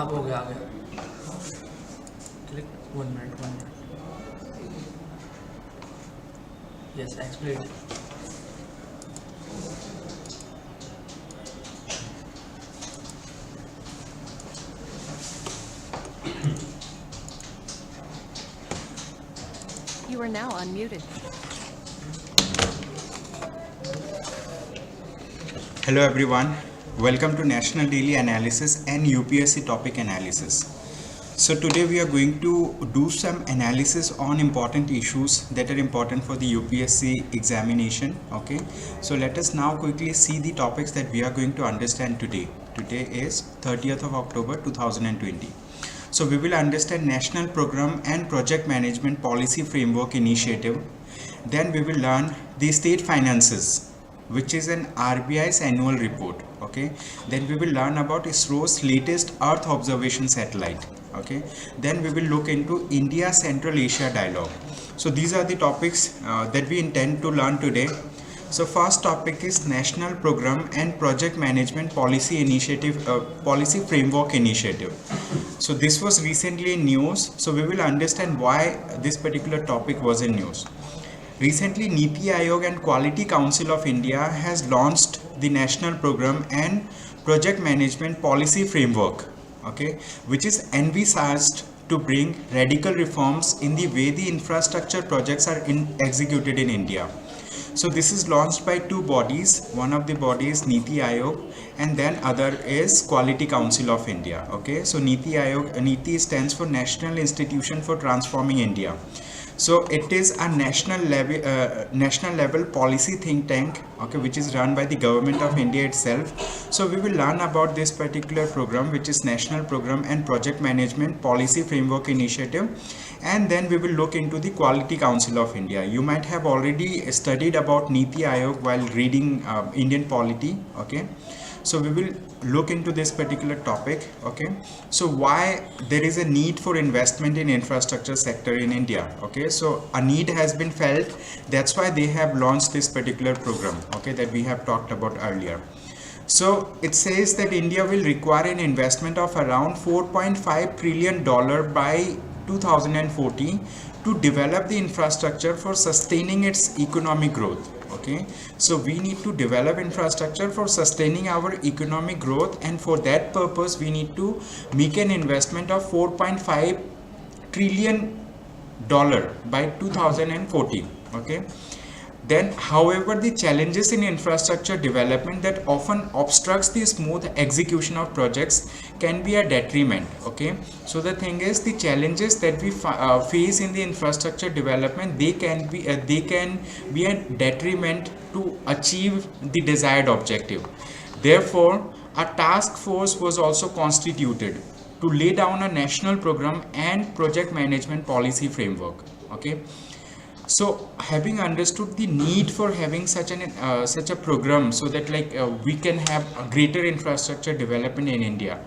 अब हो गया, आ गया. Click 1 minute, 1 minute. Yes, explain. You are now unmuted. Hello everyone, welcome to National Daily Analysis and UPSC Topic Analysis. So today we are going to do some analysis on important issues that are important for the UPSC examination. Okay, so let us now quickly see the topics that we are going to understand today. Today is 30th of October 2020. So we will understand National Program and Project Management Policy Framework Initiative. Then we will learn the state finances, which is an RBI's annual report. Okay, then we will learn about ISRO's latest Earth observation satellite. Okay, then we will look into India Central Asia dialogue. So these are the topics that we intend to learn today. So first topic is National Program and Project Management Policy Initiative, Policy Framework Initiative. So this was recently in news. So we will understand why this particular topic was in news. Recently, NITI Aayog and Quality Council of India has launched the National Program and Project Management Policy Framework, okay, which is envisaged to bring radical reforms in the way the infrastructure projects are executed in India. So this is launched by two bodies. One of the bodies is NITI Aayog and then other is Quality Council of India. Okay, so NITI Aayog, NITI stands for National Institution for Transforming India. So it is a national level policy think tank, okay, which is run by the government of India itself. So we will learn about this particular program, which is National Program and Project Management Policy Framework Initiative, and then we will look into the Quality Council of India. You might have already studied about NITI Aayog while reading Indian polity. Okay, so we will look into this particular topic. Okay, so why there is a need for investment in infrastructure sector in India. Okay, so a need has been felt, that's why they have launched this particular program, okay, that we have talked about earlier. So it says that India will require an investment of around $4.5 trillion by 2040 to develop the infrastructure for sustaining its economic growth. Okay, so we need to develop infrastructure for sustaining our economic growth, and for that purpose we need to make an investment of $4.5 trillion by 2040. Okay, then however the challenges in infrastructure development that often obstructs the smooth execution of projects can be a detriment. Okay, so the thing is, the challenges that we face in the infrastructure development, they can be a detriment to achieve the desired objective. Therefore, a task force was also constituted to lay down a national program and project management policy framework. Okay, so having understood the need for having such a program, so that we can have a greater infrastructure development in India,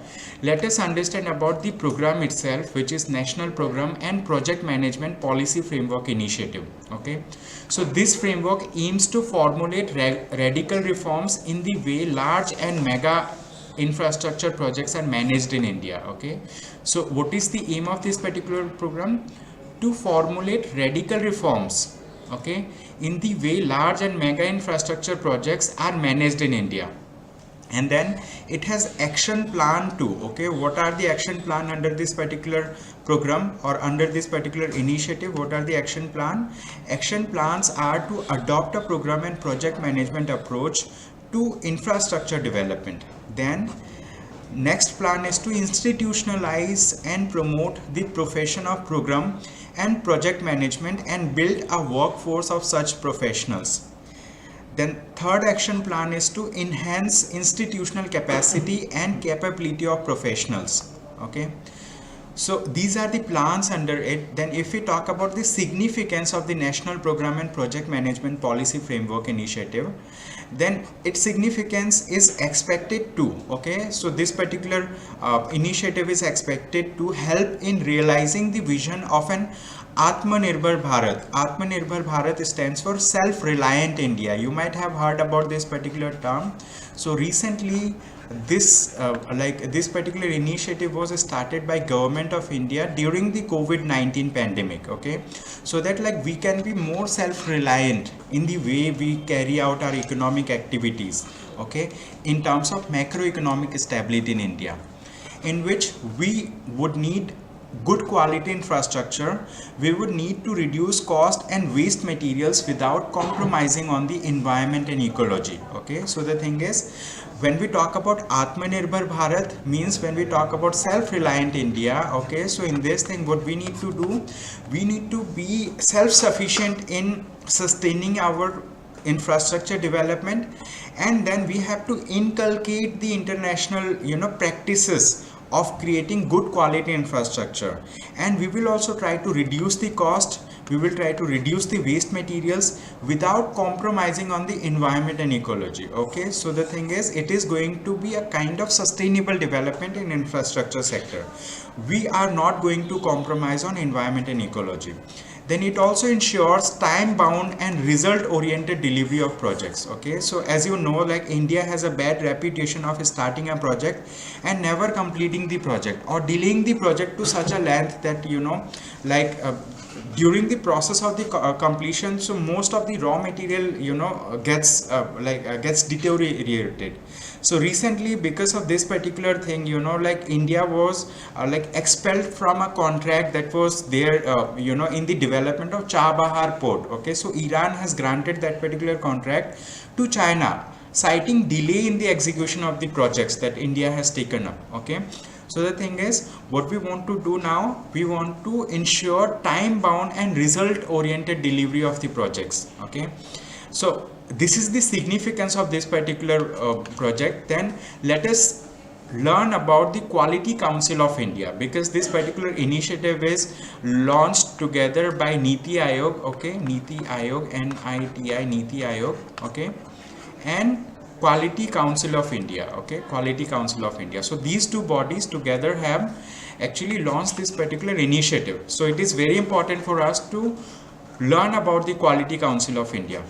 let us understand about the program itself, which is National Program and Project Management Policy Framework Initiative. Okay, so this framework aims to formulate radical reforms in the way large and mega infrastructure projects are managed in India. Okay, so what is the aim of this particular program? To formulate radical reforms, okay, in the way large and mega infrastructure projects are managed in India. And then it has action plan too. Okay, what are the action plan under this particular program or under this particular initiative? What are the action plan? Action plans are to adopt a program and project management approach to infrastructure development. Then next plan is to institutionalize and promote the profession of program and project management and build a workforce of such professionals. Then third action plan is to enhance institutional capacity and capability of professionals. Okay, so these are the plans under it. Then if we talk about the significance of the National Program and Project Management Policy Framework Initiative, then its significance is expected to, okay, so this particular initiative is expected to help in realizing the vision of an Atmanirbhar Bharat. Atmanirbhar Bharat stands for self-reliant India. You might have heard about this particular term. So recently this particular initiative was started by Government of India during the COVID-19 pandemic. Okay, so that like we can be more self-reliant in the way we carry out our economic activities. Okay, in terms of macroeconomic stability in India, in which we would need good quality infrastructure, we would need to reduce cost and waste materials without compromising on the environment and ecology. Okay, so the thing is, when we talk about Atmanirbhar Bharat, means when we talk about self-reliant India. Okay, so in this thing, what we need to do, we need to be self-sufficient in sustaining our infrastructure development, and then we have to inculcate the international practices of creating good quality infrastructure, and we will also try to reduce the cost, we will try to reduce the waste materials without compromising on the environment and ecology. Okay, so the thing is, it is going to be a kind of sustainable development in infrastructure sector. We are not going to compromise on environment and ecology. Then it also ensures time bound and result oriented delivery of projects. Okay, so as you know, like India has a bad reputation of starting a project and never completing the project, or delaying the project to such a length that during the process of the completion, so most of the raw material gets deteriorated. So recently, because of this particular thing, India was expelled from a contract that was there in the development of Chabahar port. Okay, so Iran has granted that particular contract to China, citing delay in the execution of the projects that India has taken up. Okay, so the thing is, what we want to do now, we want to ensure time bound and result oriented delivery of the projects. Okay, so this is the significance of this particular project. Then let us learn about the Quality Council of India, because this particular initiative is launched together by Niti Aayog. Okay, Niti Aayog, NITI, Niti Aayog. Okay, and Quality Council of India. Okay, Quality Council of India. So these two bodies together have actually launched this particular initiative. So it is very important for us to learn about the Quality Council of India.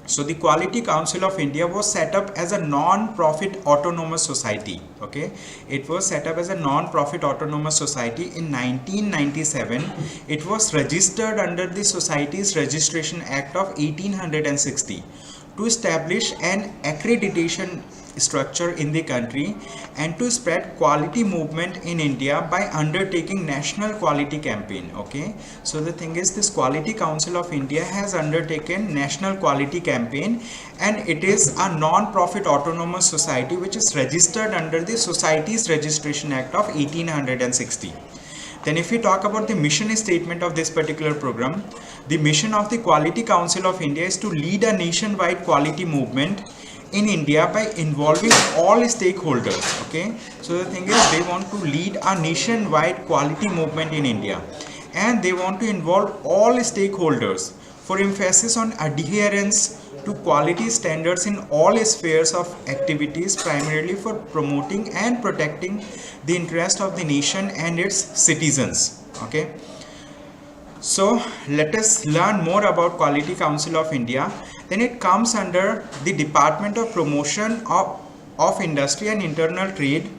So the Quality Council of India was set up as a non-profit autonomous society. Okay, it was set up as a non-profit autonomous society in 1997. It was registered under the Societies Registration Act of 1860 to establish an accreditation structure in the country and to spread quality movement in India by undertaking national quality campaign. Okay, so the thing is, this Quality Council of India has undertaken national quality campaign, and it is a non-profit autonomous society which is registered under the Societies Registration Act of 1860. Then if we talk about the mission statement of this particular program, the mission of the Quality Council of India is to lead a nationwide quality movement in India by involving all stakeholders. Okay, so the thing is, they want to lead a nationwide quality movement in India, and they want to involve all stakeholders for emphasis on adherence to quality standards in all spheres of activities, primarily for promoting and protecting the interest of the nation and its citizens. Okay, so let us learn more about Quality Council of India. Then it comes under the Department of Promotion of Industry and Internal Trade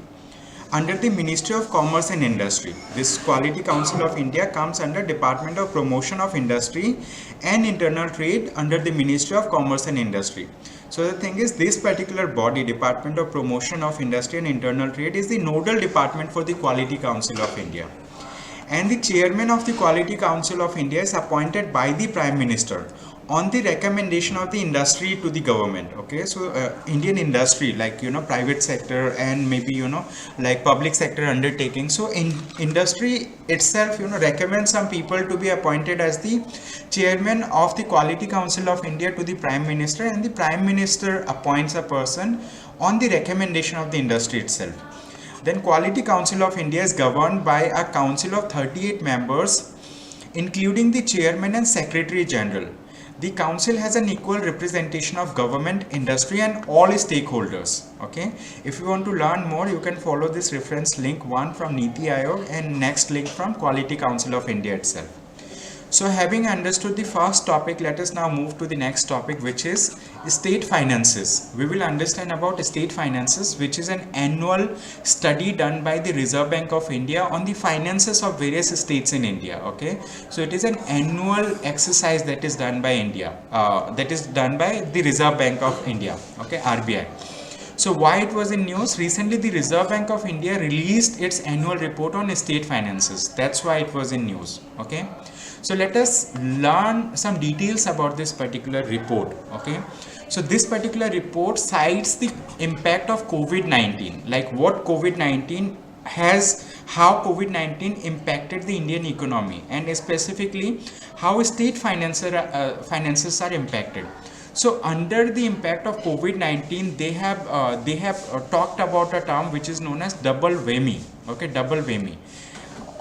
under the Ministry of Commerce and Industry. This Quality Council of India comes under Department of Promotion of Industry and Internal Trade under the Ministry of Commerce and Industry. So the thing is, this particular body, Department of Promotion of Industry and Internal Trade, is the nodal department for the Quality Council of India. And the chairman of the Quality Council of India is appointed by the Prime Minister on the recommendation of the industry to the government. Okay, so Indian industry, private sector and maybe public sector undertaking. So in industry itself recommends some people to be appointed as the chairman of the Quality Council of India to the Prime Minister, and the Prime Minister appoints a person on the recommendation of the industry itself. Then Quality Council of India is governed by a council of 38 members, including the chairman and secretary general. The council has an equal representation of government, industry and all stakeholders. Okay, if you want to learn more, you can follow this reference link, one from Niti Aayog and next link from Quality Council of India itself. So having understood the first topic, let us now move to the next topic, which is state finances. We will understand about state finances, which is an annual study done by the Reserve Bank of India on the finances of various states in India. Okay, so it is an annual exercise that is done by India, that is done by the Reserve Bank of India. Okay, RBI. So why it was in news? Recently the Reserve Bank of India released its annual report on state finances. That's why it was in news. Okay. So let us learn some details about this particular report. Okay. So this particular report cites the impact of COVID-19, like what COVID-19 has, how COVID-19 impacted the Indian economy, and specifically how state finances are impacted. So under the impact of COVID-19, they have talked about a term which is known as double whammy. Okay, double whammy,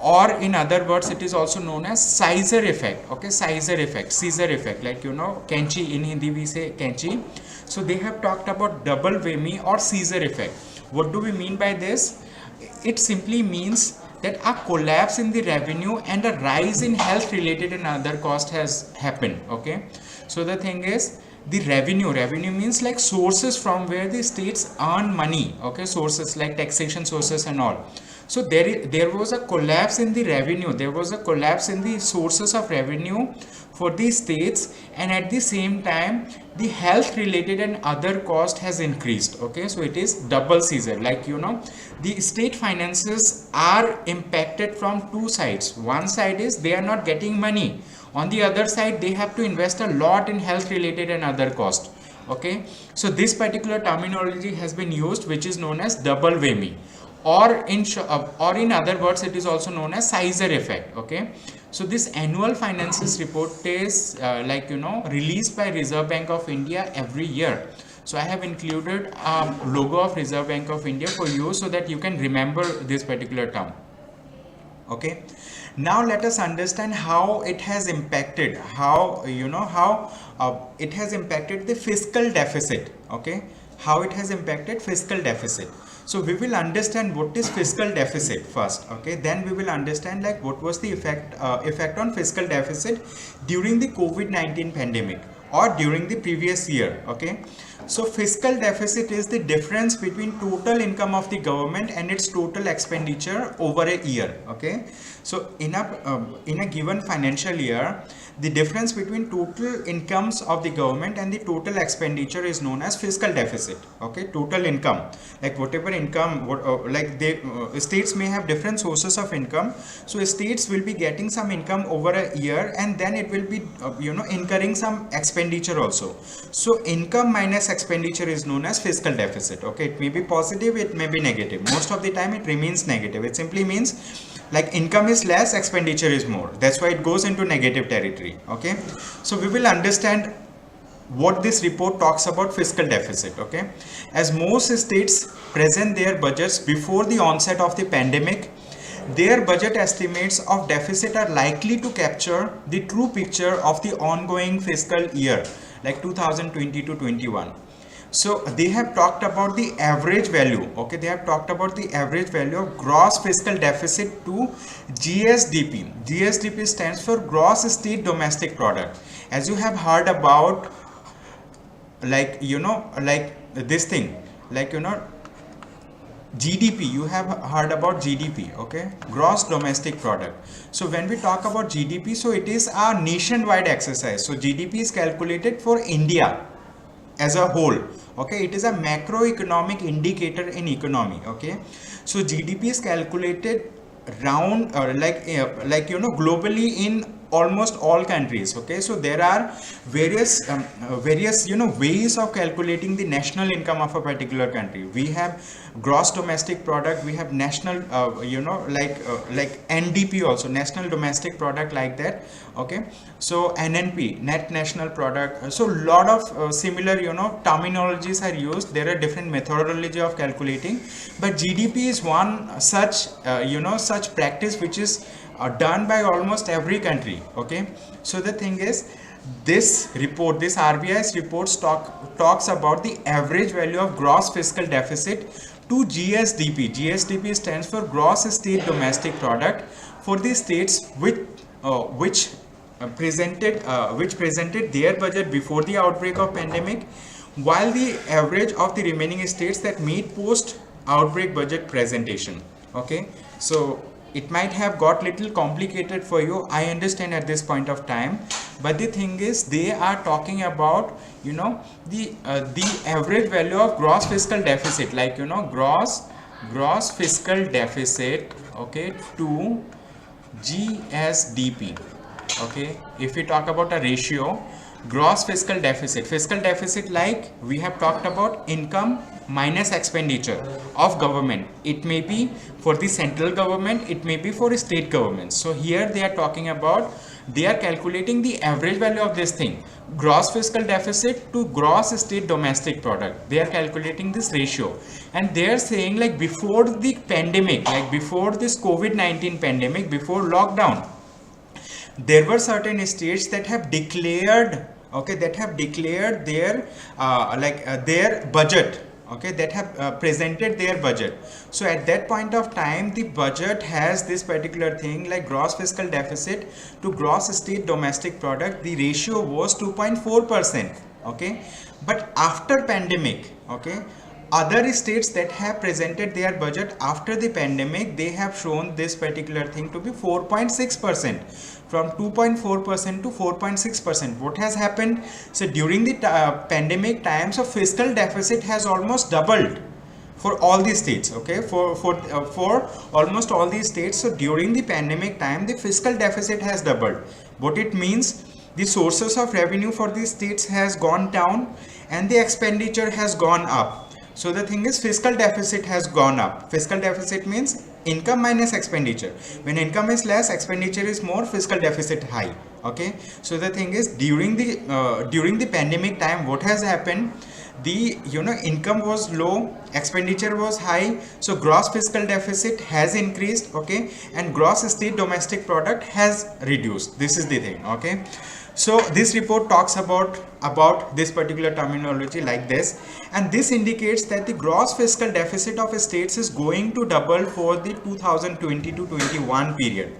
or in other words, it is also known as Caesar effect. Okay, Caesar effect, like Kenchi, in Hindi we say Kenchi. So they have talked about double whammy or Caesar effect. What do we mean by this? It simply means that a collapse in the revenue and a rise in health related and other cost has happened. Okay, so the thing is, the revenue means like sources from where the states earn money. Okay, sources like taxation sources and all. So there was a collapse in the revenue, there was a collapse in the sources of revenue for the states, and at the same time the health related and other cost has increased. Okay, so it is double Caesar, like the state finances are impacted from two sides. One side is they are not getting money, on the other side they have to invest a lot in health related and other cost. Okay, so this particular terminology has been used, which is known as double whammy, or in other words it is also known as Caesar effect. Okay, so this annual finances report is released by Reserve Bank of India every year. So I have included logo of Reserve Bank of India for you so that you can remember this particular term. Okay, now let us understand how it has impacted, it has impacted the fiscal deficit. Okay, how it has impacted fiscal deficit. So we will understand what is fiscal deficit first. Okay, then we will understand like what was the effect on fiscal deficit during the COVID-19 pandemic or during the previous year. Okay, so fiscal deficit is the difference between total income of the government and its total expenditure over a year. Okay, so in a given financial year, the difference between total incomes of the government and the total expenditure is known as fiscal deficit. Okay, total income, like whatever income, states may have different sources of income. So states will be getting some income over a year, and then it will be incurring some expenditure also. So income minus expenditure is known as fiscal deficit. Okay, it may be positive, it may be negative. Most of the time it remains negative. It simply means like income is less, expenditure is more. That's why it goes into negative territory. Okay, so we will understand what this report talks about fiscal deficit. Okay, as most states present their budgets before the onset of the pandemic, their budget estimates of deficit are likely to capture the true picture of the ongoing fiscal year, like 2020 to 21. So they have talked about the average value. Okay, they have talked about the average value of gross fiscal deficit to GSDP. GSDP stands for gross state domestic product. As you have heard about, this thing, GDP, you have heard about GDP. Okay, gross domestic product. So when we talk about GDP, so it is a nationwide exercise. So GDP is calculated for India as a whole. Okay, it is a macroeconomic indicator in economy. Okay, so GDP is calculated round globally in almost all countries. Okay, so there are various ways of calculating the national income of a particular country. We have gross domestic product, we have national NDP also, national domestic product, like that. Okay, so NNP, net national product. So lot of similar terminologies are used. There are different methodology of calculating, but GDP is one such such practice which is done by almost every country. Okay, so the thing is, this report, this RBI's report talks about the average value of gross fiscal deficit to GSDP. GSDP stands for gross state domestic product for the states which presented their budget before the outbreak of pandemic, while the average of the remaining states that meet post outbreak budget presentation. Okay, so it might have got little complicated for you, I understand at this point of time, but the thing is they are talking about the average value of gross fiscal deficit, like gross fiscal deficit, okay, to GSDP. Okay, if we talk about a ratio, gross fiscal deficit, like we have talked about income minus expenditure of government. It may be for the central government, it may be for state governments. So here they are talking about, they are calculating the average value of this thing, gross fiscal deficit to gross state domestic product. They are calculating this ratio, and they are saying, like, before the pandemic, like before this COVID-19 pandemic, before lockdown, there were certain states that have declared, okay, that have declared their their budget, okay, that have presented their budget. So at that point of time, the budget has this particular thing, like gross fiscal deficit to gross state domestic product, the ratio was 2.4%. okay, but after pandemic, okay, other states that have presented their budget after the pandemic, they have shown this particular thing to be 4.6%, from 2.4% to 4.6%. What has happened? So during the pandemic times, of fiscal deficit has almost doubled for all these states, okay, for almost all these states. So during the pandemic time, the fiscal deficit has doubled. What it means? The sources of revenue for these states has gone down and the expenditure has gone up. So the thing is, fiscal deficit has gone up. Fiscal deficit means income minus expenditure. When income is less, expenditure is more, fiscal deficit high. Okay. So the thing is, during the pandemic time, what has happened? The income was low, expenditure was high, so gross fiscal deficit has increased, okay, and gross state domestic product has reduced. This is the thing, okay. So this report talks about this particular terminology like this, and this indicates that the gross fiscal deficit of states is going to double for the 2020 to 21 period.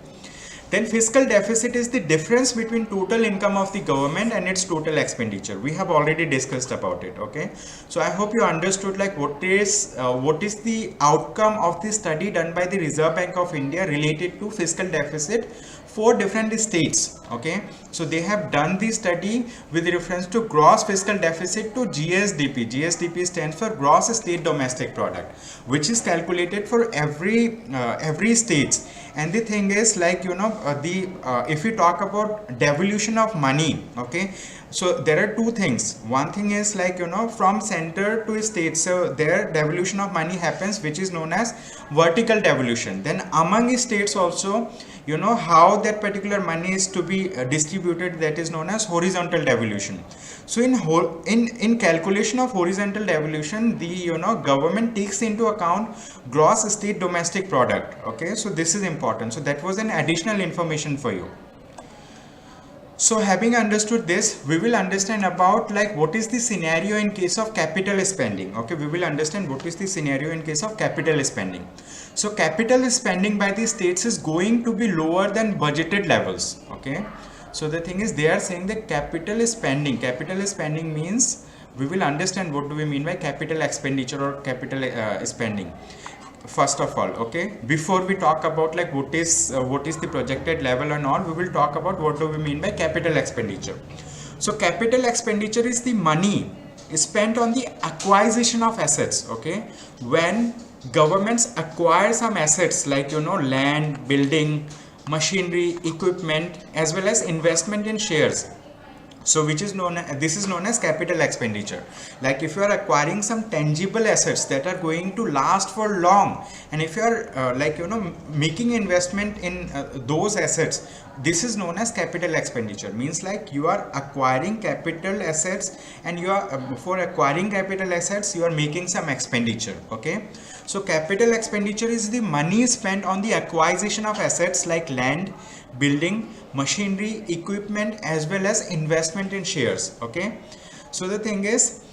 Then fiscal deficit is the difference between total income of the government and its total expenditure. We have already discussed about it, okay. So I hope you understood, like, what is the outcome of the study done by the Reserve Bank of India related to fiscal deficit for different states, okay. So they have done the study with reference to gross fiscal deficit to GSDP. GSDP stands for gross state domestic product, which is calculated for every state. And the thing is, like, if we talk about devolution of money, okay, so there are two things. One thing is, like, from center to state, so their devolution of money happens, which is known as vertical devolution. Then among states also, how that particular money is to be distributed, that is known as horizontal devolution. So in calculation of horizontal devolution, the government takes into account gross state domestic product, okay. So this is important. So that was an additional information for you. So having understood this, we will understand about, like, what is the scenario in case of capital spending. Okay, we will understand what is the scenario in case of capital spending. So capital spending by the states is going to be lower than budgeted levels. Okay, so the thing is, they are saying that capital spending means, we will understand what do we mean by capital expenditure or capital spending. First of all, okay, before we talk about, like, what is the projected level and all, we will talk about what do we mean by capital expenditure. So capital expenditure is the money spent on the acquisition of assets, okay. When governments acquire some assets, like, land, building, machinery, equipment, as well as investment in shares. So this is known as capital expenditure. Like, if you are acquiring some tangible assets that are going to last for long, and if you are making investment in those assets, this is known as capital expenditure. Means, like, you are acquiring capital assets, and you are for acquiring capital assets, you are making some expenditure, okay. So capital expenditure is the money spent on the acquisition of assets like land, building, machinery, equipment, as well as investment in shares, okay. So the thing is,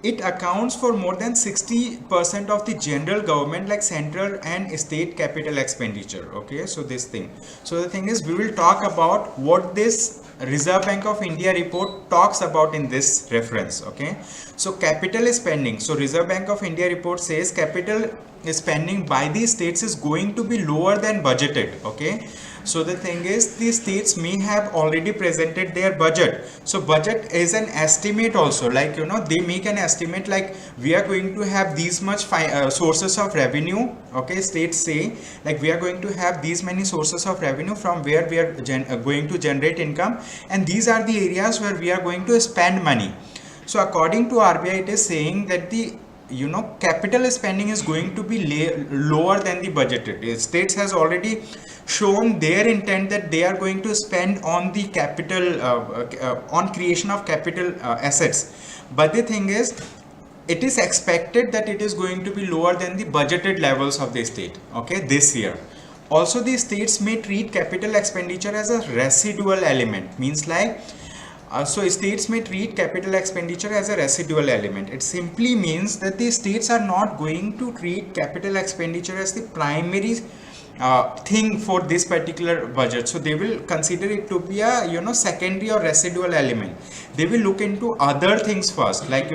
it accounts for more than 60% of the general government, like central and state capital expenditure. Okay, so this thing. So the thing is, we will talk about what this Reserve Bank of India report talks about in this reference. Okay, so capital spending. So Reserve Bank of India report says capital spending by the states is going to be lower than budgeted. Okay, so the thing is, the states may have already presented their budget. So budget is an estimate also, like they make an estimate like we are going to have these much sources of revenue. Okay, states say like we are going to have these many sources of revenue from where we are going to generate income, and these are the areas where we are going to spend money. So according to RBI, it is saying that the capital spending is going to be lower than the budgeted. States has already shown their intent that they are going to spend on the capital on creation of capital assets, but the thing is, it is expected that it is going to be lower than the budgeted levels of the state. Okay, this year. Also, the states may treat capital expenditure as a residual element, means like so states may treat capital expenditure as a residual element. It simply means that the states are not going to treat capital expenditure as the primary thing for this particular budget. So they will consider it to be a secondary or residual element. They will look into other things first, like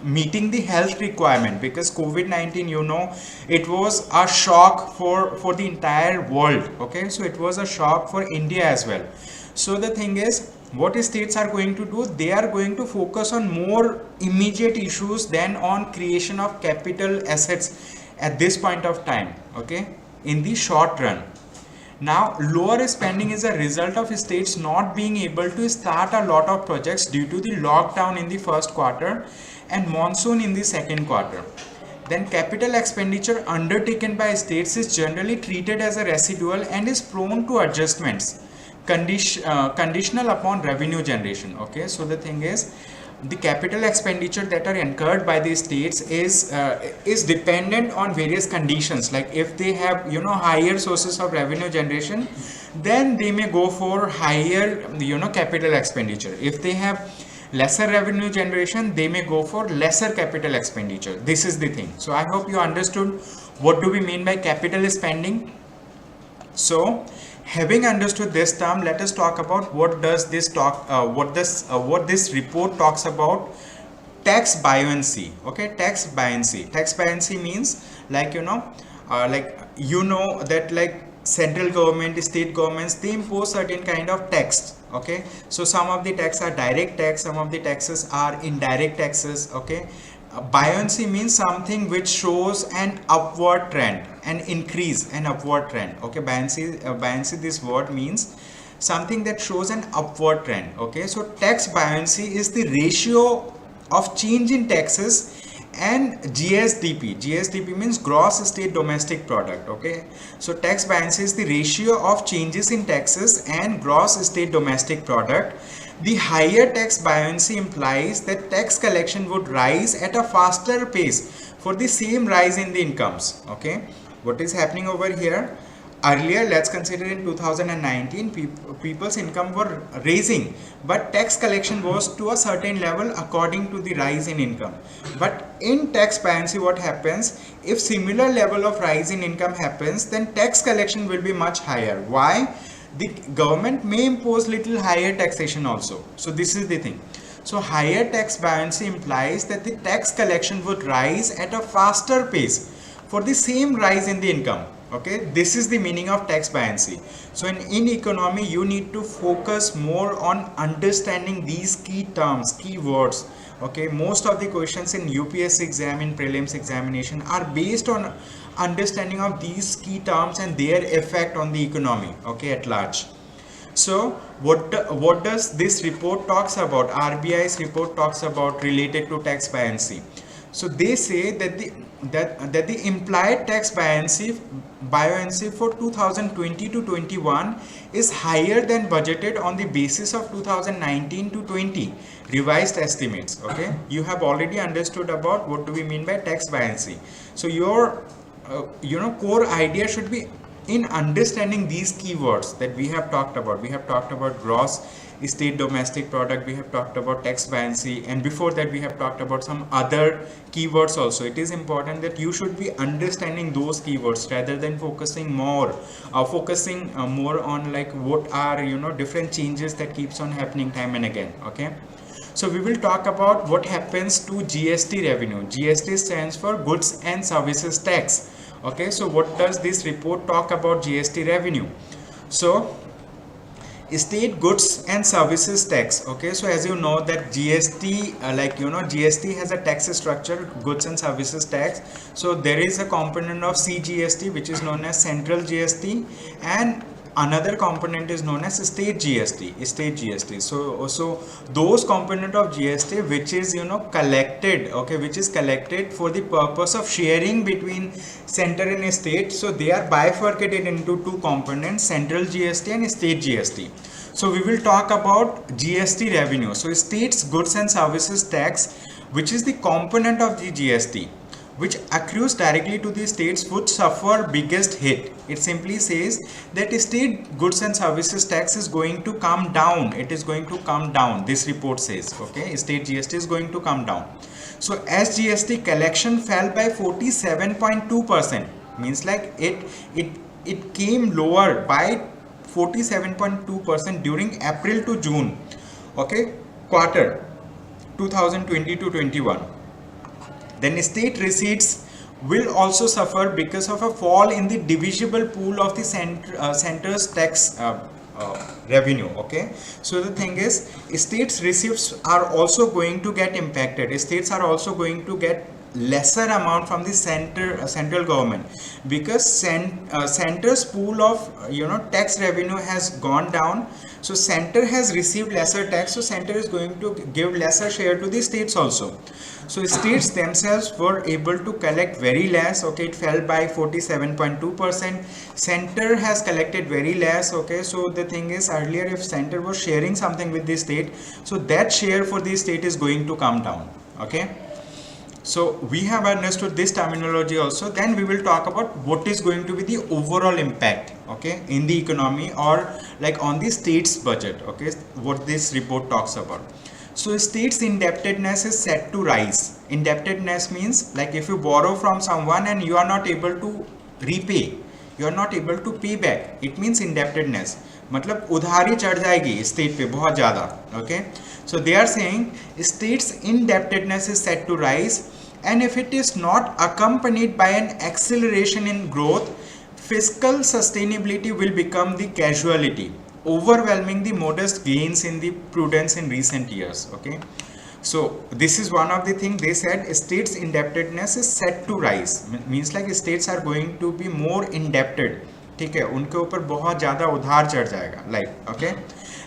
meeting the health requirement, because COVID-19 it was a shock for the entire world. Okay, so it was a shock for India as well. So the thing is, what states are going to do, they are going to focus on more immediate issues than on creation of capital assets at this point of time. Okay, in the short run. Now, lower spending is a result of states not being able to start a lot of projects due to the lockdown in the first quarter and monsoon in the second quarter. Then capital expenditure undertaken by states is generally treated as a residual and is prone to adjustments conditional upon revenue generation. Okay, so the thing is, the capital expenditure that are incurred by the states is dependent on various conditions. Like if they have higher sources of revenue generation, then they may go for higher capital expenditure. If they have lesser revenue generation, they may go for lesser capital expenditure. This is the thing. So I hope you understood what do we mean by capital spending. So having understood this term, let us talk about what does this what this report talks about. Tax buoyancy. Okay, tax buoyancy. Tax buoyancy means like that like central government, state governments, they impose certain kind of tax. Okay, so some of the tax are direct tax, some of the taxes are indirect taxes. Okay, buoyancy means something which shows an upward trend, an increase, an upward trend. Okay, buoyancy, this word means something that shows an upward trend. Okay, so tax buoyancy is the ratio of change in taxes and GSDP. GSDP means gross state domestic product. Okay, so tax buoyancy is the ratio of changes in taxes and gross state domestic product. The higher tax buoyancy implies that tax collection would rise at a faster pace for the same rise in the incomes. Okay, what is happening over here? Earlier, let's consider in 2019, people's income were raising, but tax collection was to a certain level according to the rise in income. But in tax buoyancy, what happens? If similar level of rise in income happens, then tax collection will be much higher. Why? The government may impose little higher taxation also. So this is the thing. So higher tax buoyancy implies that the tax collection would rise at a faster pace for the same rise in the income. Okay, this is the meaning of tax buoyancy. So in economy, you need to focus more on understanding these key terms, key words. Okay, most of the questions in UPSC exam, in prelims examination are based on understanding of these key terms and their effect on the economy. Okay, at large. So what does this report talks about? RBI's report talks about related to tax buoyancy. So they say that the implied tax buoyancy for 2020 to 21 is higher than budgeted on the basis of 2019 to 20 revised estimates. Okay, you have already understood about what do we mean by tax buoyancy. So your core idea should be in understanding these keywords that we have talked about gross state domestic product, we have talked about tax buoyancy, and before that we have talked about some other keywords also. It is important that you should be understanding those keywords rather than focusing more on like what are different changes that keeps on happening time and again. Okay, so we will talk about what happens to GST revenue. GST stands for goods and services tax. Okay, so what does this report talk about GST revenue? So state goods and services tax. Okay, so as you know that GST GST has a tax structure, goods and services tax. So there is a component of CGST which is known as central GST, and another component is known as state GST. So those component of GST which is collected, okay, which is collected for the purpose of sharing between center and state. So they are bifurcated into two components, central GST and state GST. So we will talk about GST revenue. So state's goods and services tax, which is the component of the GST which accrues directly to the states, would suffer biggest hit. It simply says that state goods and services tax is going to come down. It is going to come down. This report says, okay, state GST is going to come down. So as GST collection fell by 47.2%, means like it came lower by 47.2% during April to June, okay, quarter 2020-21. Then state receipts will also suffer because of a fall in the divisible pool of the center's tax revenue. Okay, so the thing is, states receipts are also going to get impacted. States are also going to get lesser amount from the central government, because center's pool of tax revenue has gone down. So center has received lesser tax, so center is going to give lesser share to the states also. So states themselves were able to collect very less. Okay, it fell by 47.2%. Center has collected very less. Okay, so the thing is, earlier if center was sharing something with the state, so that share for the state is going to come down. Okay, so we have understood this terminology also. Then we will talk about what is going to be the overall impact, okay, in the economy or like on the state's budget. Okay, what this report talks about. So state's indebtedness is set to rise. Indebtedness means like if you borrow from someone and you are not able to repay, you are not able to pay back, it means indebtedness. मतलब उधारी चढ़ जाएगी state पे बहुत ज़्यादा. Okay, so they are saying state's indebtedness is set to rise, and if it is not accompanied by an acceleration in growth, fiscal sustainability will become the casualty, overwhelming the modest gains in the prudence in recent years. Okay, so this is one of the things they said. States indebtedness is set to rise, means like states are going to be more indebted. ठीक है, उनके ऊपर बहुत ज़्यादा उधार चढ़ जाएगा, like okay.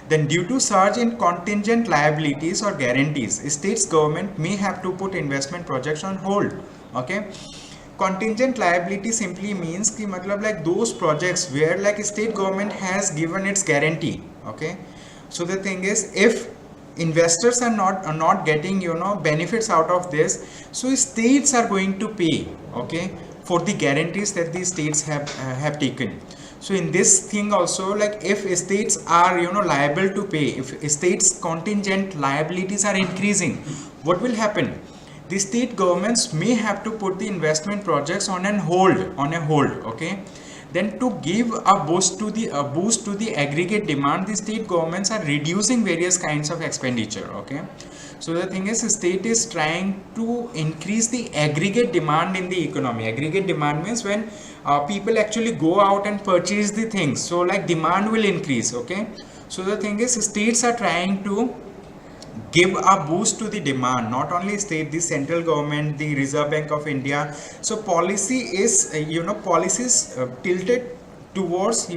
Then due to surge in contingent liabilities or guarantees, states government may have to put investment projects on hold. Okay, contingent liability simply means कि मतलब like those projects where like state government has given its guarantee. Okay, so the thing is, if investors are not getting benefits out of this, so states are going to pay, okay, for the guarantees that the states have taken. So in this thing also, like if states are liable to pay, if states contingent liabilities are increasing, what will happen? The state governments may have to put the investment projects on a hold. Okay, then to give a boost to the aggregate demand, the state governments are reducing various kinds of expenditure. Okay, so the thing is, state is trying to increase the aggregate demand in the economy. Aggregate demand means when people actually go out and purchase the things, so like demand will increase. Okay, so the thing is, states are trying to give a boost to the demand, not only state, the central government, the Reserve Bank of India. So policy is policies tilted towards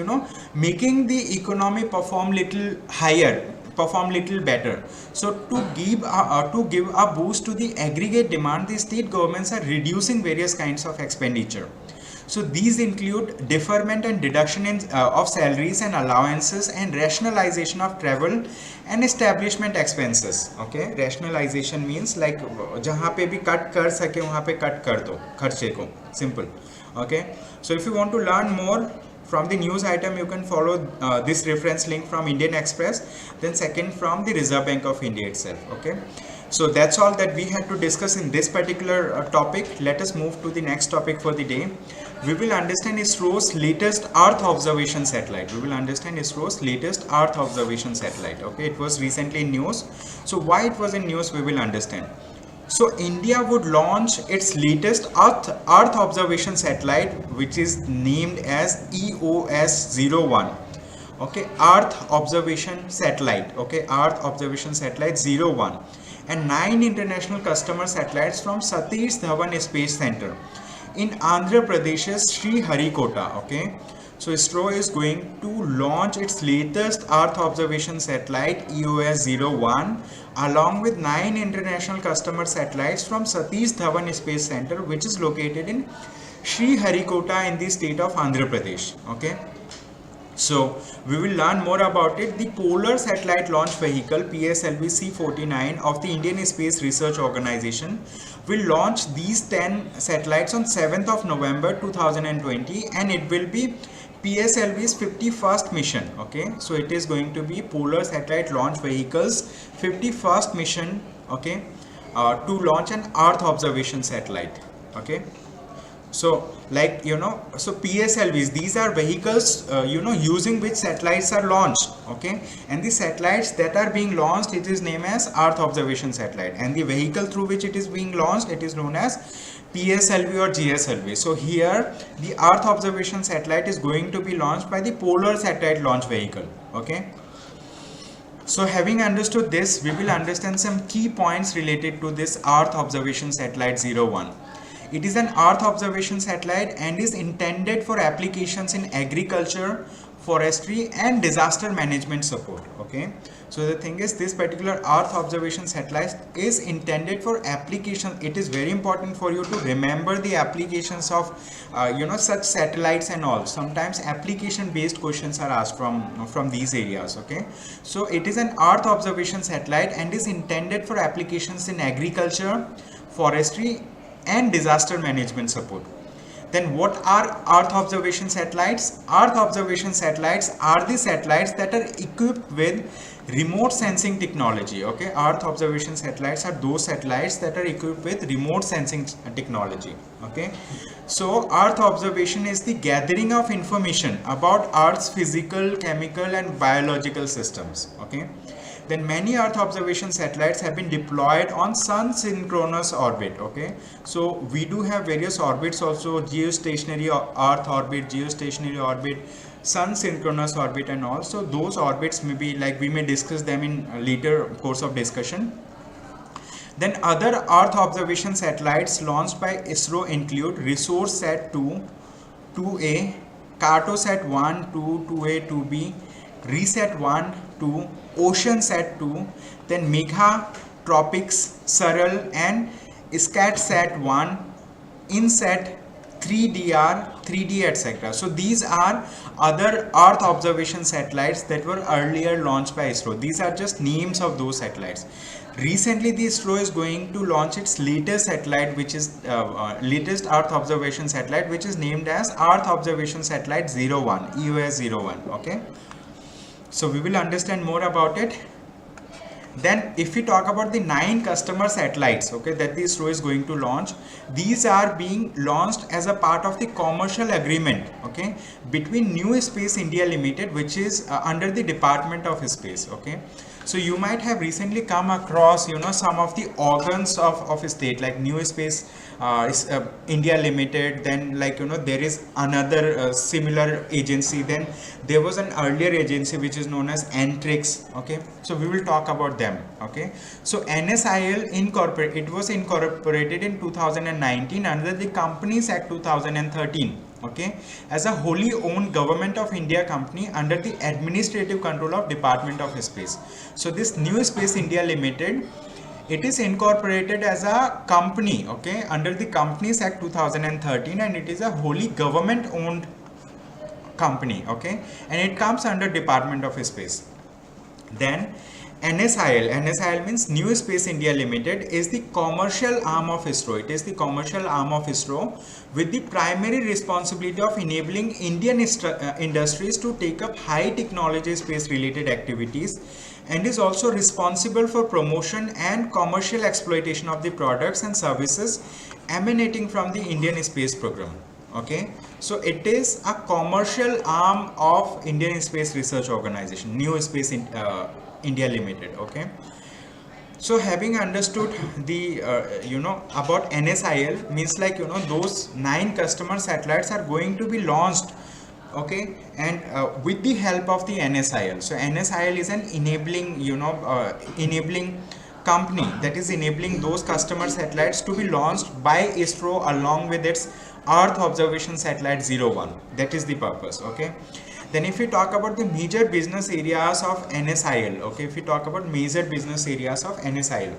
making the economy perform little higher, perform little better. So to give a boost to the aggregate demand, the state governments are reducing various kinds of expenditure. So these include deferment and deduction of salaries and allowances, and rationalization of travel and establishment expenses. Okay, rationalization means like जहाँ पे भी cut कर सके वहाँ पे cut कर दो खर्चे को, simple. Okay, so if you want to learn more from the news item you can follow this reference link from Indian Express, then second from the Reserve Bank of India itself. Okay, so that's all that we had to discuss in this particular topic. Let us move to the next topic for the day. We will understand ISRO's latest Earth observation satellite. We will understand ISRO's latest Earth observation satellite. Okay, it was recently in news. So why it was in news, we will understand. So India would launch its latest Earth observation satellite, which is named as EOS-01. Okay, Earth observation satellite. Okay, Earth observation satellite 01, and 9 international customer satellites from Satish Dhawan Space Center in Andhra Pradesh's Sriharikota. Okay, so ISRO is going to launch its latest Earth observation satellite EOS-01 along with 9 international customer satellites from Satish Dhawan Space Center, which is located in Sriharikota in the state of Andhra Pradesh. Okay, so we will learn more about it. The Polar Satellite Launch Vehicle PSLV C-49 of the Indian Space Research Organization will launch these 10 satellites on 7th of November 2020, and it will be PSLV's 51st mission. Okay, so it is going to be Polar Satellite Launch Vehicle's 51st mission. Okay, to launch an Earth observation satellite. Okay, so like so PSLVs, these are vehicles using which satellites are launched. Okay, and the satellites that are being launched, it is named as Earth observation satellite, and the vehicle through which it is being launched, it is known as PSLV or GSLV. So here the Earth observation satellite is going to be launched by the Polar Satellite Launch Vehicle. Okay, so having understood this, we will understand some key points related to this Earth observation satellite 01. It is an Earth observation satellite and is intended for applications in agriculture, forestry and disaster management support. Okay, so the thing is, this particular Earth observation satellite is intended for application. It is very important for you to remember the applications of such satellites and all. Sometimes application based questions are asked from these areas. Okay, so it is an Earth observation satellite and is intended for applications in agriculture, forestry and disaster management support. Then what are Earth observation satellites? Earth observation satellites are the satellites that are equipped with remote sensing technology. Okay, Earth observation satellites are those satellites that are equipped with remote sensing technology. Okay, so Earth observation is the gathering of information about Earth's physical, chemical and biological systems. Okay, then many Earth observation satellites have been deployed on sun synchronous orbit. Okay, so we do have various orbits also: geostationary Earth orbit, geostationary orbit, sun synchronous orbit, and also those orbits may be like, we may discuss them in a later course of discussion. Then other Earth observation satellites launched by ISRO include ResourceSat 2, 2A, Cartosat 1, 2, 2A, 2B, Resat 1, 2, OceanSat 2, then Megha, Tropics, Saral and SCATSat 1, INSAT, 3DR, 3D, etc. So these are other Earth observation satellites that were earlier launched by ISRO. These are just names of those satellites. Recently, the ISRO is going to launch its latest satellite, which is latest Earth observation satellite, which is named as Earth Observation Satellite 01, EOS-01. Okay, so we will understand more about it. Then if we talk about the 9 customer satellites, okay, that the ISRO is going to launch, these are being launched as a part of the commercial agreement, okay, between New Space India Limited, which is under the Department of Space. Okay, so you might have recently come across some of the organs of a state, like New Space India Limited, then like there is another similar agency, then there was an earlier agency which is known as Antrix. Okay, so we will talk about them. Okay, so NSIL it was incorporated in 2019 under the Companies Act 2013. Okay, as a wholly owned Government of India company under the administrative control of Department of Space. So this New Space India Limited, it is incorporated as a company, okay, under the Companies Act 2013, and it is a wholly government owned company. Okay, and it comes under Department of Space. Then NSIL means New Space India Limited, is the commercial arm of ISRO. It is the commercial arm of ISRO with the primary responsibility of enabling Indian industries to take up high technology space related activities, and is also responsible for promotion and commercial exploitation of the products and services emanating from the Indian space program. Okay, so it is a commercial arm of Indian Space Research Organization, New Space India Limited. Okay, so having understood the about NSIL, means like those 9 customer satellites are going to be launched. Okay, and with the help of the NSIL. So NSIL is an enabling enabling company that is enabling those customer satellites to be launched by ISRO along with its Earth Observation Satellite 01. That is the purpose. Okay, then if we talk about the major business areas of NSIL, okay, if we talk about major business areas of NSIL,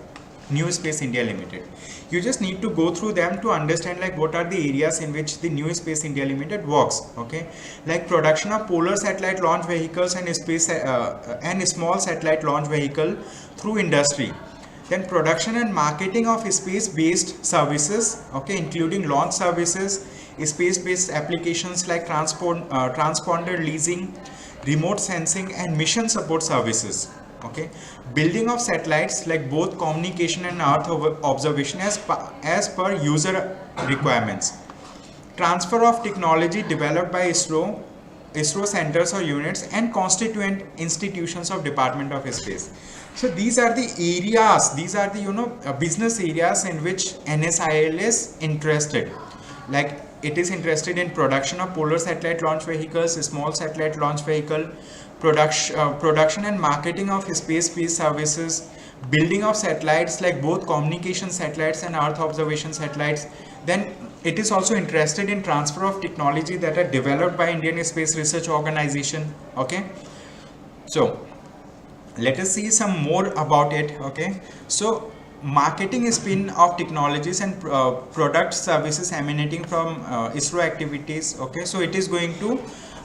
New Space India Limited, you just need to go through them to understand like what are the areas in which the New Space India Limited works. Okay, like production of polar satellite launch vehicles and space and small satellite launch vehicle through industry. Then production and marketing of space-based services, okay, including launch services, space-based applications like transponder leasing, remote sensing, and mission support services. Okay, building of satellites like both communication and Earth observation as per user requirements. Transfer of technology developed by ISRO centers or units and constituent institutions of Department of Space. So these are the areas, these are the business areas in which NSIL is interested. Like it is interested in production of polar satellite launch vehicles, small satellite launch vehicle, production and marketing of space-based services, building of satellites like both communication satellites and Earth observation satellites. Then it is also interested in transfer of technology that are developed by Indian Space Research Organization. Okay, so let us see some more about it. Okay, so marketing spin of technologies and product services emanating from ISRO activities. Okay, so it is going to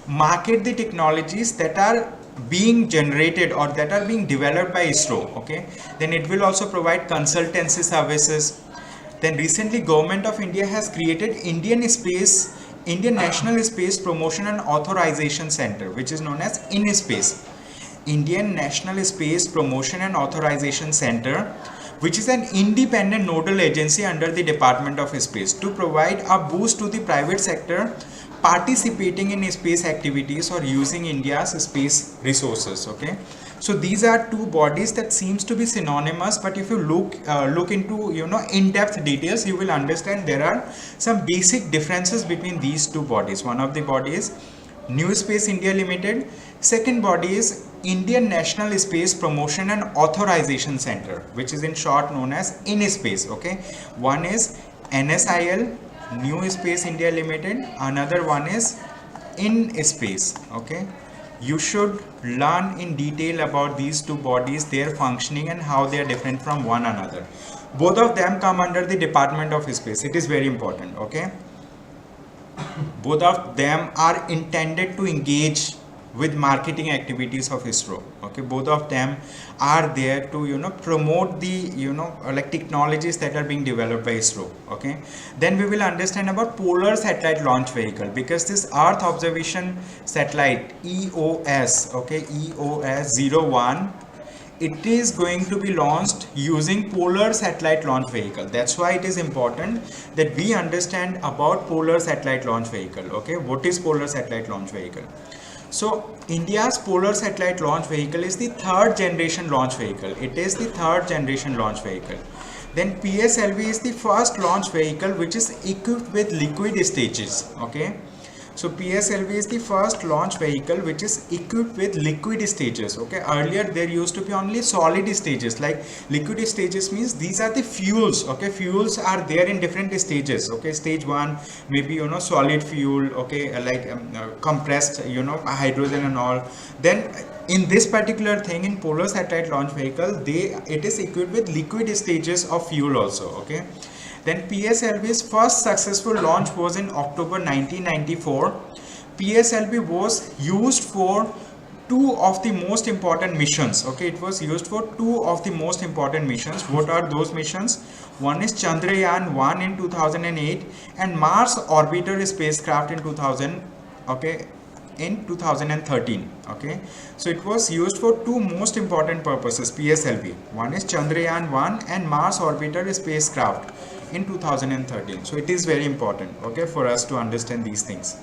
market the technologies that are being generated or that are being developed by ISRO. Okay, then it will also provide consultancy services. Then recently Government of India has created Indian National Space Promotion and Authorization Center, which is known as INSpace. Indian National Space Promotion and Authorization Center, which is an independent nodal agency under the Department of Space to provide a boost to the private sector participating in space activities or using India's space resources. Okay, so these are two bodies that seems to be synonymous, but if you look into in-depth details, you will understand there are some basic differences between these two bodies. One of the bodies New Space India Limited, second body is Indian National Space Promotion and Authorization Center, which is in short known as INSpace. Okay, one is NSIL, New Space India Limited, another one is INSpace. Okay, you should learn in detail about these two bodies, their functioning and how they are different from one another. Both of them come under the Department of Space. It is very important. Okay, both of them are intended to engage with marketing activities of ISRO. Okay, both of them are there to promote the like technologies that are being developed by ISRO. Okay, then we will understand about polar satellite launch vehicle, because this Earth observation satellite EOS, okay, EOS 01, it is going to be launched using polar satellite launch vehicle. That's why it is important that we understand about polar satellite launch vehicle. Okay, what is polar satellite launch vehicle? So India's polar satellite launch vehicle is the third generation launch vehicle. It is the third generation launch vehicle. Then PSLV is the first launch vehicle which is equipped with liquid stages. Okay, so PSLV is the first launch vehicle which is equipped with liquid stages. Okay, earlier there used to be only solid stages. Like liquid stages means these are the fuels. Okay, fuels are there in different stages. Okay, stage 1 maybe solid fuel. Okay, like compressed hydrogen and all. Then in this particular thing, in polar satellite launch vehicle, it is equipped with liquid stages of fuel also. Okay, then PSLV's first successful launch was in October 1994. PSLV was used for two of the most important missions. Okay, it was used for two of the most important missions. What are those missions? One is Chandrayaan 1 in 2008 and Mars Orbiter spacecraft in 2000. Okay, in 2013. Okay, so it was used for two most important purposes, PSLV. One is Chandrayaan 1 and Mars Orbiter spacecraft in 2013. So it is very important, okay, for us to understand these things.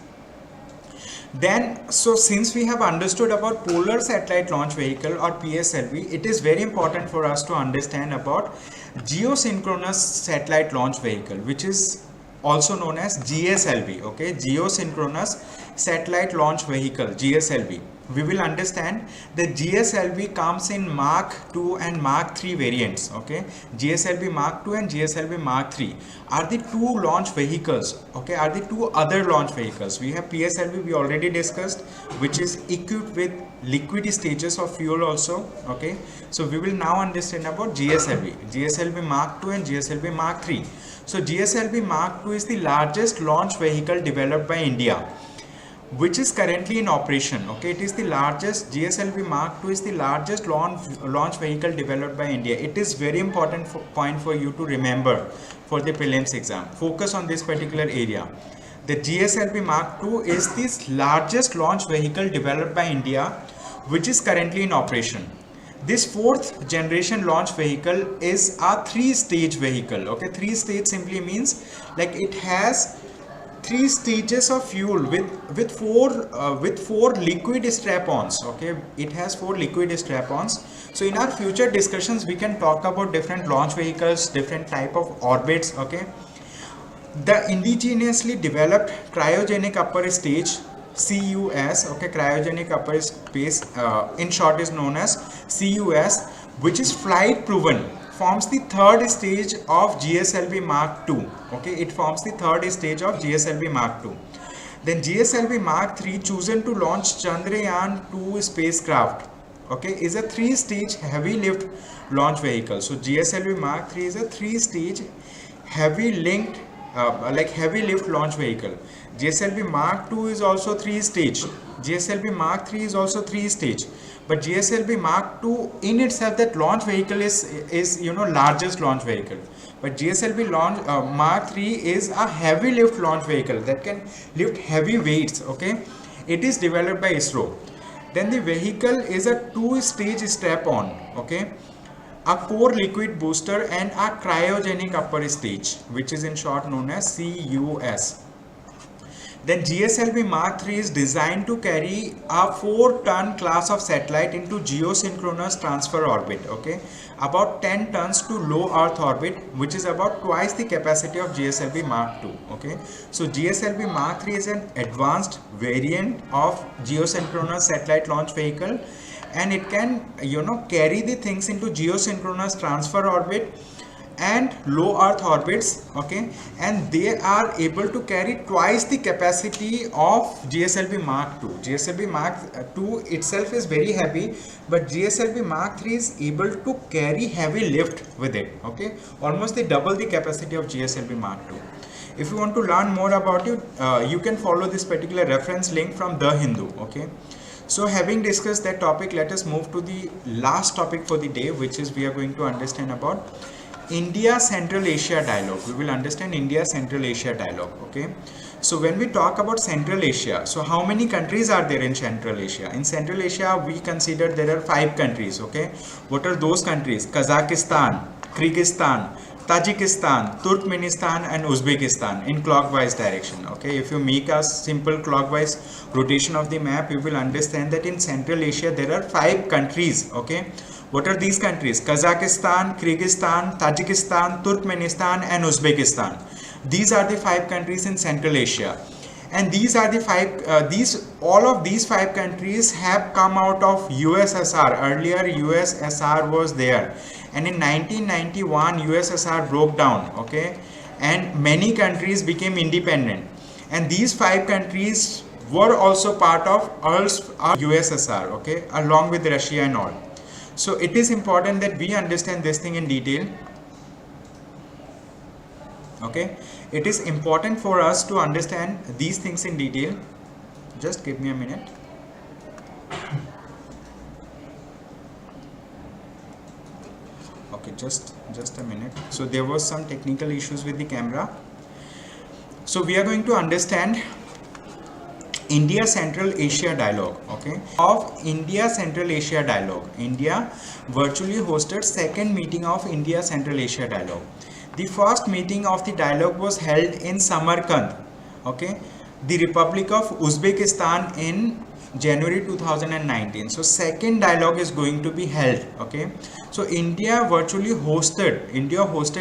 Then, so since we have understood about Polar Satellite Launch Vehicle or PSLV, it is very important for us to understand about Geosynchronous Satellite Launch Vehicle, which is also known as GSLV. Okay, Geosynchronous Satellite Launch Vehicle, GSLV. We will understand that GSLV comes in Mark 2 and Mark 3 variants. Okay, GSLV Mark 2 and GSLV Mark 3 are the two launch vehicles. Okay, are the two other launch vehicles. We have PSLV, we already discussed, which is equipped with liquid stages of fuel also. Okay, so we will now understand about GSLV Mark 2 and GSLV Mark 3. So GSLV Mark 2 is the largest launch vehicle developed by India, which is currently in operation. Okay, it is the largest, GSLV Mark 2 is the largest launch vehicle developed by India. It is very important point for you to remember for the prelims exam. Focus on this particular area. The GSLV Mark 2 is the largest launch vehicle developed by India, which is currently in operation. This fourth generation launch vehicle is a three-stage vehicle. Okay, three-stage simply means like it has three stages of fuel with four liquid strap-ons. Okay, it has four liquid strap-ons. So in our future discussions we can talk about different launch vehicles, different type of orbits. Okay, the indigenously developed cryogenic upper stage, CUS, okay, cryogenic upper space, in short is known as CUS, which is flight proven, forms the third stage of GSLV Mark II. Okay, it forms the third stage of GSLV Mark II. Then GSLV Mark III, chosen to launch Chandrayaan 2 spacecraft, okay, is a three-stage heavy lift launch vehicle. So GSLV Mark III is a three-stage heavy lift launch vehicle. GSLV Mark II is also three-stage. GSLV Mark III is also three-stage. But GSLV Mark II in itself, that launch vehicle is largest launch vehicle. But GSLV Mark III is a heavy lift launch vehicle that can lift heavy weights. Okay, it is developed by ISRO. Then the vehicle is a two-stage strap-on. Okay, a core liquid booster and a cryogenic upper stage, which is in short known as CUS. Then GSLV Mark III is designed to carry a 4-ton class of satellite into geosynchronous transfer orbit. Okay, about 10 tons to low Earth orbit, which is about twice the capacity of GSLV Mark II. Okay, so GSLV Mark III is an advanced variant of geosynchronous satellite launch vehicle, and it can carry the things into geosynchronous transfer orbit and low Earth orbits. Okay, and they are able to carry twice the capacity of GSLV Mark II. GSLV Mark II itself is very heavy, but GSLV Mark III is able to carry heavy lift with it. Okay, almost the double the capacity of GSLV Mark II. If you want to learn more about it, you can follow this particular reference link from The Hindu. Okay, so having discussed that topic, let us move to the last topic for the day, which is we are going to understand about India Central Asia dialogue. We will understand India Central Asia dialogue. Okay, so when we talk about Central Asia, so how many countries are there in Central Asia? In Central Asia, we consider there are 5 countries. Okay, what are those countries? Kazakhstan, Kyrgyzstan, Tajikistan, Turkmenistan and Uzbekistan in clockwise direction. Okay, if you make a simple clockwise rotation of the map, you will understand that in Central Asia there are 5 countries. Okay, what are these countries? Kazakhstan, Kyrgyzstan, Tajikistan, Turkmenistan and Uzbekistan. These are the 5 countries in Central Asia, and these are the 5 all of these 5 countries have come out of USSR. Earlier USSR was there, and in 1991 USSR broke down. Okay, and many countries became independent, and these 5 countries were also part of USSR. Okay, along with Russia and all. So it is important that we understand this thing in detail. Okay, it is important for us to understand these things in detail. Just give me a minute. just a minute. So there was some technical issues with the camera. So we are going to understand India Central Asia Dialogue, okay? Of India Central Asia Dialogue. India virtually hosted second meeting of India Central Asia Dialogue. The first meeting of the dialogue was held in Samarkand, okay, the Republic of Uzbekistan in January 2019. So second dialogue is going to be held, okay. So India hosted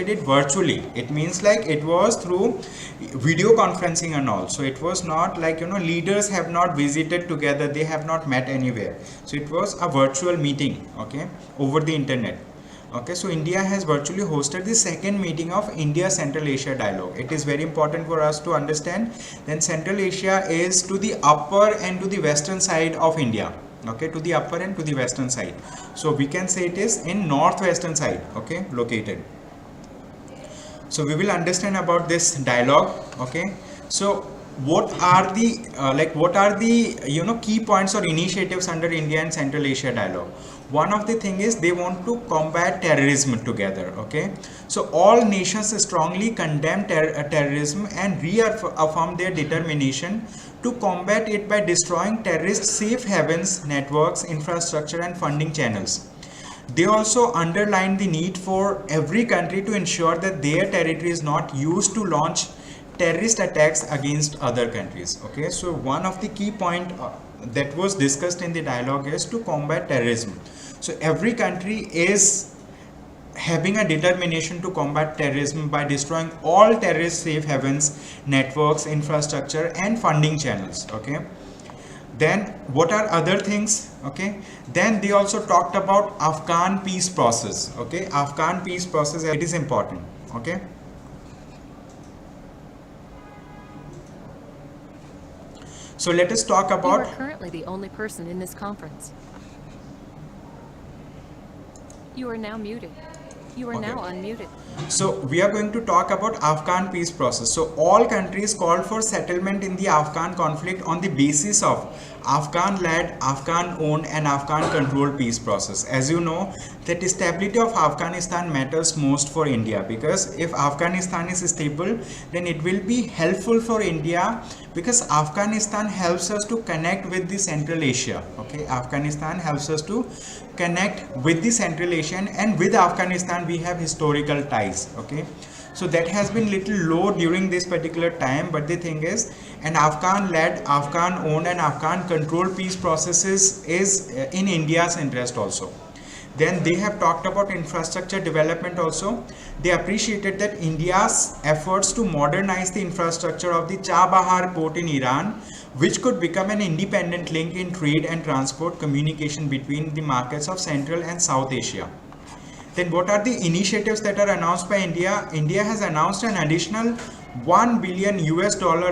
it virtually. It means like it was through video conferencing and all. So it was not like, you know, leaders have not visited together, they have not met anywhere. So it was a virtual meeting, okay, over the internet. Okay, so India has virtually hosted the second meeting of India Central Asia Dialogue. It is very important for us to understand. Then Central Asia is to the upper and to the western side of India. Okay, to the upper and to the western side. So we can say it is in northwestern side, okay, located. So we will understand about this dialogue, okay. So what are the key points or initiatives under India and Central Asia Dialogue? One of the thing is they want to combat terrorism together, okay. So all nations strongly condemn terrorism and reaffirm their determination to combat it by destroying terrorist safe havens, networks, infrastructure and funding channels. They also underline the need for every country to ensure that their territory is not used to launch terrorist attacks against other countries, okay. So one of the key point that was discussed in the dialogue is to combat terrorism. So every country is having a determination to combat terrorism by destroying all terrorist safe havens, networks, infrastructure and funding channels, okay. Then what are other things, okay. Then they also talked about Afghan peace process, okay. Afghan peace process, it is important, okay. So let us talk about. You are currently the only person in this conference. You are now muted. You are now unmuted. So we are going to talk about Afghan peace process. So all countries called for settlement in the Afghan conflict on the basis of Afghan-led, Afghan-owned and Afghan-controlled peace process. As you know, that stability of Afghanistan matters most for India, because if Afghanistan is stable, then it will be helpful for India, because Afghanistan helps us to connect with the Central Asia, okay. Afghanistan helps us to connect with the Central Asian, and with Afghanistan we have historical ties, okay. So that has been little low during this particular time, but the thing is, an Afghan-led, Afghan-owned and Afghan-controlled peace processes is in India's interest also. Then they have talked about infrastructure development also. They appreciated that India's efforts to modernize the infrastructure of the Chabahar port in Iran, which could become an independent link in trade and transport communication between the markets of Central and South Asia. Then what are the initiatives that are announced by India? India has announced an additional $1 billion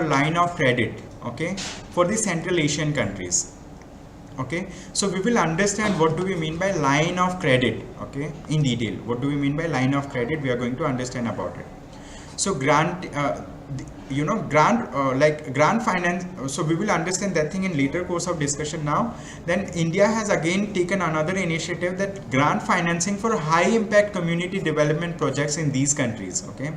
line of credit, okay, for the Central Asian countries. Okay, so we will understand what do we mean by line of credit, okay, in detail. What do we mean by line of credit? We are going to understand about it. So grant finance, so we will understand that thing in later course of discussion now. Then India has again taken another initiative, that grant financing for high impact community development projects in these countries, okay.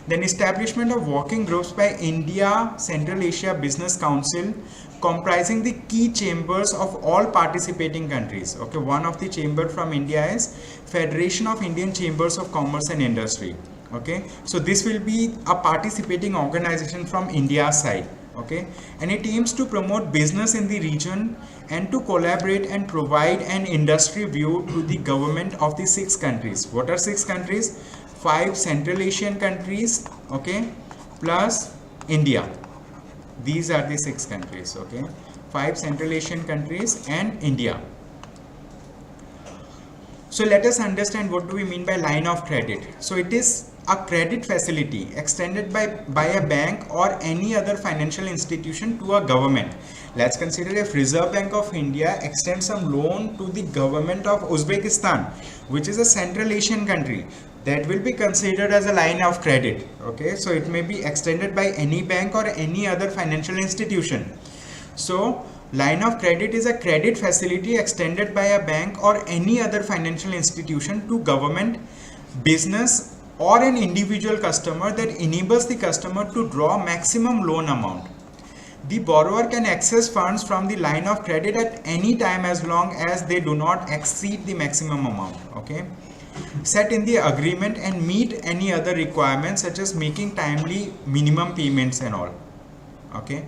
Then establishment of working groups by India Central Asia Business Council, comprising the key chambers of all participating countries, okay. One of the chamber from India is Federation of Indian Chambers of Commerce and Industry, okay. So this will be a participating organization from India's side, okay, and it aims to promote business in the region and to collaborate and provide an industry view to the government of the 6 countries. What are 6 countries? 5 Central Asian countries, okay, plus India. These are the 6 countries, okay. 5 Central Asian countries and India. So let us understand what do we mean by line of credit. So it is a credit facility extended by a bank or any other financial institution to a government. Let's consider if Reserve Bank of India extends some loan to the government of Uzbekistan, which is a Central Asian country, that will be considered as a line of credit, okay. So it may be extended by any bank or any other financial institution. So line of credit is a credit facility extended by a bank or any other financial institution to government business or an individual customer that enables the customer to draw maximum loan amount. The borrower can access funds from the line of credit at any time as long as they do not exceed the maximum amount. Okay, set in the agreement and meet any other requirements such as making timely minimum payments and all. Okay,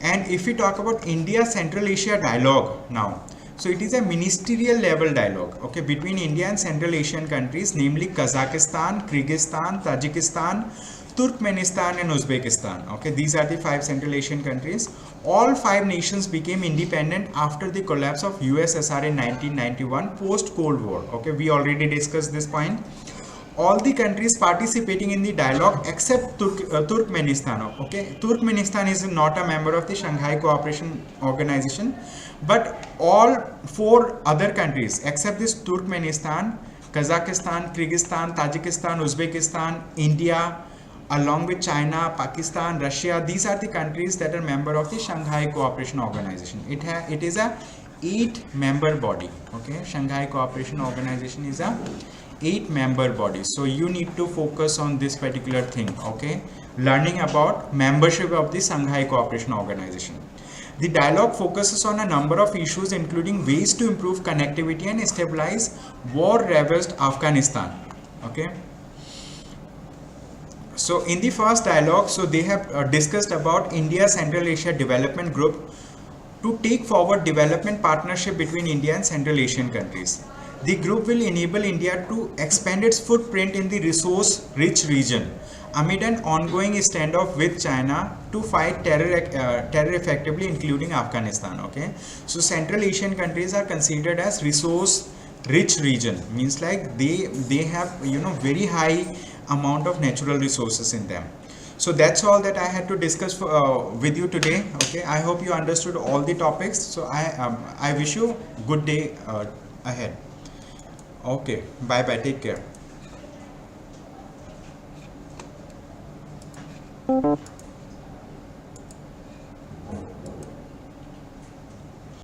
and if we talk about India Central Asia dialogue now, so it is a ministerial level dialogue, okay, between India and Central Asian countries, namely Kazakhstan, Kyrgyzstan, Tajikistan, Turkmenistan and Uzbekistan. Okay, these are the 5 Central Asian countries. All 5 nations became independent after the collapse of USSR in 1991 post Cold War. Okay, we already discussed this point. All the countries participating in the dialogue except Turkmenistan. Okay, Turkmenistan is not a member of the Shanghai Cooperation Organization, but all 4 other countries except this Turkmenistan, Kazakhstan, Kyrgyzstan, Tajikistan, Uzbekistan, India, along with China, Pakistan, Russia, these are the countries that are member of the Shanghai Cooperation Organization. It is a 8-member body. Okay, Shanghai Cooperation Organization is a 8-member body. So you need to focus on this particular thing. Okay, learning about membership of the Shanghai Cooperation Organization. The dialogue focuses on a number of issues, including ways to improve connectivity and stabilize war-ravaged Afghanistan. Okay. So in the first dialogue, so they have discussed about India Central Asia Development Group to take forward development partnership between India and Central Asian countries. The group will enable India to expand its footprint in the resource-rich region amid an ongoing standoff with China to fight terror effectively, including Afghanistan. Okay, so Central Asian countries are considered as resource-rich region, means like they have very high amount of natural resources in them. So that's all that I had to discuss with you today. Okay, I hope you understood all the topics. So I wish you good day ahead. Okay, bye bye, take care.